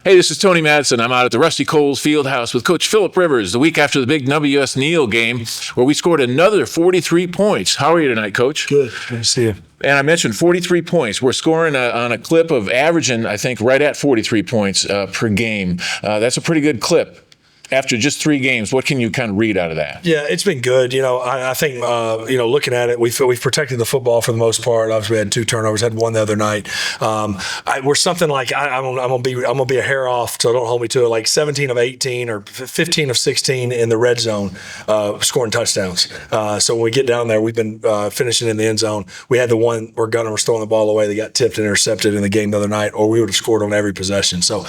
Hey, this is Tony Madison. I'm out at the Rusty Coles Fieldhouse with Coach Philip Rivers the week after the big WS Neal game where we scored another 43 points. How are you tonight, Coach? Good. Good to see you. And I mentioned 43 points. We're scoring on a clip of averaging, I think, right at 43 points per game. That's a pretty good clip. After just 3 games, what can you kind of read out of that? Yeah, it's been good. I think, looking at it, we've protected the football for the most part. Obviously, we had 2 turnovers, had 1 the other night. We're something like I'm gonna be a hair off, so don't hold me to it. Like 17 of 18 or 15 of 16 in the red zone, scoring touchdowns. So when we get down there, we've been finishing in the end zone. We had the one where Gunner was throwing the ball away. They got tipped and intercepted in the game the other night, or we would have scored on every possession. So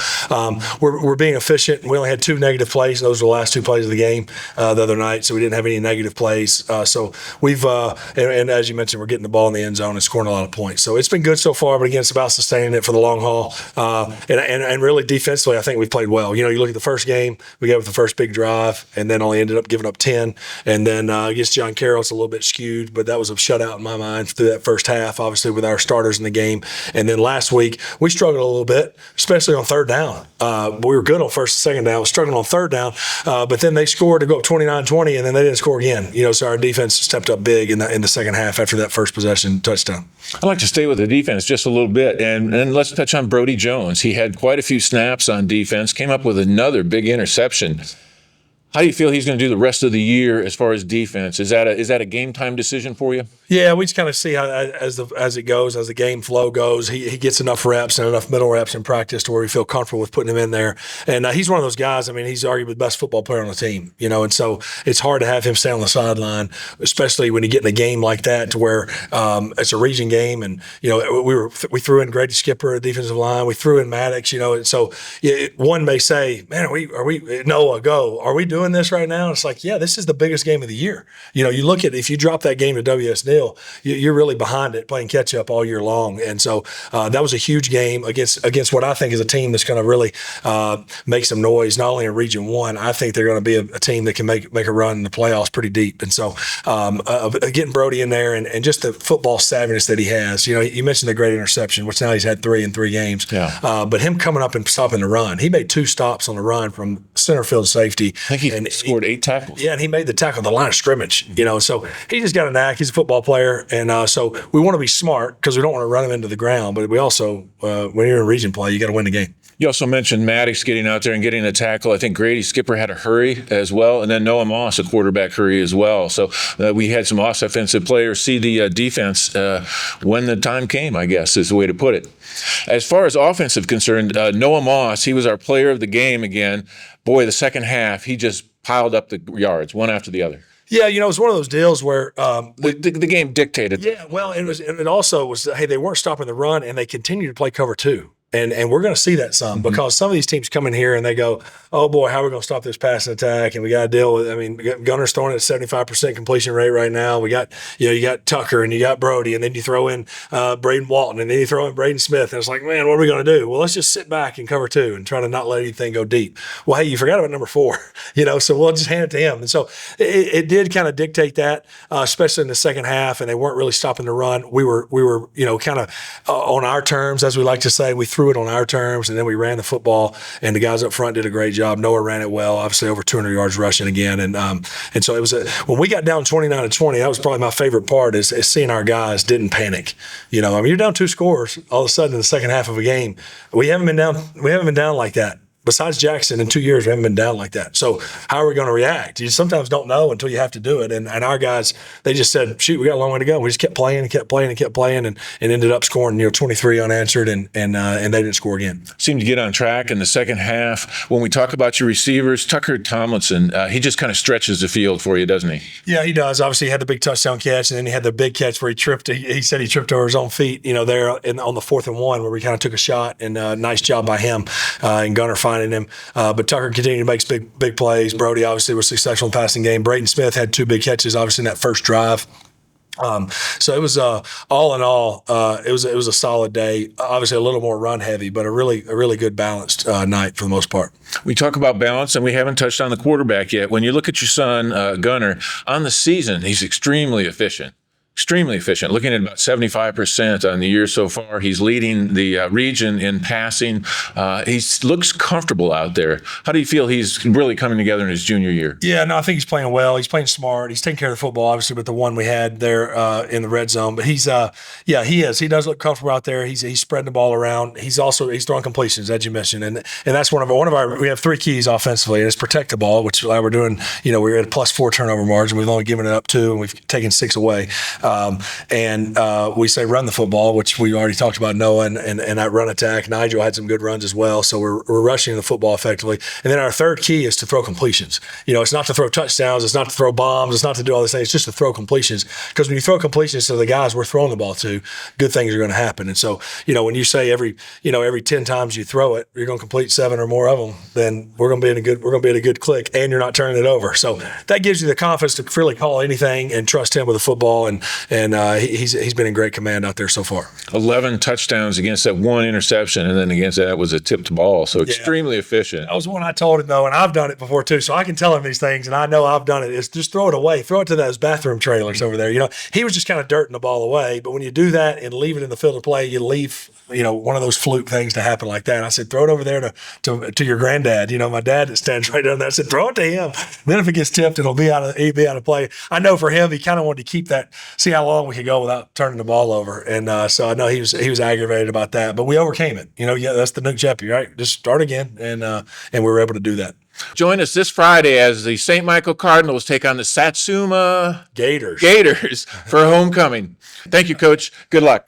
we're being efficient. We only had 2 negative plays. Those were the last 2 plays of the game the other night, so we didn't have any negative plays. So we've and as you mentioned, we're getting the ball in the end zone and scoring a lot of points. So it's been good so far, but again, it's about sustaining it for the long haul. And really defensively, I think we've played well. You look at the first game, we gave up the first big drive, and then only ended up giving up 10. And then against John Carroll, it's a little bit skewed, but that was a shutout in my mind through that first half, obviously with our starters in the game. And then last week, we struggled a little bit, especially on third down. We were good on first and second down, struggling on third down. But then they scored to go up 29-20, and then they didn't score again. So our defense stepped up big in the second half after that first possession touchdown. I'd like to stay with the defense just a little bit, and let's touch on Brody Jones. He had quite a few snaps on defense, came up with another big interception. How do you feel he's going to do the rest of the year as far as defense? Is that a game time decision for you? Yeah, we just kind of see how as it goes, as the game flow goes. He gets enough reps and enough middle reps in practice to where we feel comfortable with putting him in there. And he's one of those guys. I mean, he's arguably the best football player on the team. And so it's hard to have him stay on the sideline, especially when you get in a game like that to where it's a region game. And we threw in Grady Skipper, defensive line. We threw in Maddox. And so one may say, "Man, are we Noah go? Are we doing this right now?" And it's like, yeah, this is the biggest game of the year. You look at if you drop that game to WS Neal, you're really behind it, playing catch up all year long. And so that was a huge game against what I think is a team that's going to really make some noise, not only in Region 1. I think they're going to be a team that can make a run in the playoffs pretty deep. And so getting Brody in there and just the football savviness that he has. You mentioned the great interception, which now he's had 3 in 3 games. Yeah. But him coming up and stopping the run, he made 2 stops on the run from center field safety. I think he scored 8 tackles. Yeah, and he made the tackle at the line of scrimmage. So he just got a knack. He's a football player, and so we want to be smart because we don't want to run him into the ground. But we also, when you're in region play, you got to win the game. You also mentioned Maddox getting out there and getting a tackle. I think Grady Skipper had a hurry as well, and then Noah Moss, a quarterback hurry as well. So we had some offensive players see the defense when the time came, I guess, is the way to put it. As far as offensive concerned, Noah Moss, he was our player of the game again. Boy, the second half, he just piled up the yards, one after the other. Yeah, it was one of those deals where the game dictated. Yeah, well, it also was, hey, they weren't stopping the run, and they continued to play cover 2. And we're going to see that some because some of these teams come in here and they go, oh, boy, how are we going to stop this passing attack? And we got to deal with, Gunner's throwing at 75% completion rate right now. We got, you got Tucker and you got Brody, and then you throw in Braden Walton, and then you throw in Braden Smith. And it's like, man, what are we going to do? Well, let's just sit back and cover 2 and try to not let anything go deep. Well, hey, you forgot about number 4, so we'll just hand it to him. And so it did kind of dictate that, especially in the second half, and they weren't really stopping the run. We were kind of on our terms, as we like to say. We threw it on our terms, and then we ran the football, and the guys up front did a great job. Noah ran it well, obviously over 200 yards rushing again, and so it was when we got down 29-20, that was probably my favorite part is seeing our guys didn't panic. You're down 2 scores all of a sudden in the second half of a game. We haven't been down like that. Besides Jackson, in 2 years, we haven't been down like that. So how are we going to react? You sometimes don't know until you have to do it. And our guys, they just said, shoot, we got a long way to go. We just kept playing and ended up scoring 23 unanswered, and they didn't score again. Seemed to get on track in the second half. When we talk about your receivers, Tucker Tomlinson, he just kind of stretches the field for you, doesn't he? Yeah, he does. Obviously, he had the big touchdown catch, and then he had the big catch where he tripped. He said he tripped over his own feet, there on the 4th and 1 where we kind of took a shot, and nice job by him and Gunner finding him. But Tucker continued to make big plays. Brody obviously was successful in the passing game. Braden Smith had 2 big catches, obviously, in that first drive. So it was all in all, it was a solid day. Obviously, a little more run heavy, but a really good balanced night for the most part. We talk about balance, and we haven't touched on the quarterback yet. When you look at your son, Gunner, on the season, he's extremely efficient. Extremely efficient, looking at about 75% on the year so far. He's leading the region in passing. He looks comfortable out there. How do you feel he's really coming together in his junior year? Yeah, no, I think he's playing well. He's playing smart. He's taking care of the football, obviously, with the one we had there in the red zone. But he's, he is. He does look comfortable out there. He's spreading the ball around. He's throwing completions, as you mentioned, and that's one of our. We have 3 keys offensively, and it's protect the ball, which we're doing. We're at a +4 turnover margin. We've only given it up 2, and we've taken 6 away. We say run the football, which we already talked about Noah and that run attack. Nigel had some good runs as well. So we're rushing the football effectively. And then our third key is to throw completions. It's not to throw touchdowns. It's not to throw bombs. It's not to do all these things. It's just to throw completions. Because when you throw completions to the guys we're throwing the ball to, good things are going to happen. And so, when you say every 10 times you throw it, you're going to complete 7 or more of them, then we're going to be in a good click, and you're not turning it over. So that gives you the confidence to freely call anything and trust him with the football. And he's been in great command out there so far. 11 touchdowns against that 1 interception, and then against that was a tipped ball. So extremely efficient. That was one I told him, though, and I've done it before too, so I can tell him these things, and I know I've done it. It's just throw it away. Throw it to those bathroom trailers over there. He was just kind of dirting the ball away, but when you do that and leave it in the field of play, you leave one of those fluke things to happen like that. And I said, throw it over there to your granddad. My dad that stands right down there. I said, throw it to him. Then if it gets tipped, he'll be out of play. I know for him, he kind of wanted to keep that, see how long we could go without turning the ball over. And so I know he was aggravated about that, but we overcame it. That's the Nook Jeopardy, right? Just start again, and we were able to do that. Join us this Friday as the St. Michael Cardinals take on the Satsuma Gators for homecoming. Thank you, Coach. Good luck.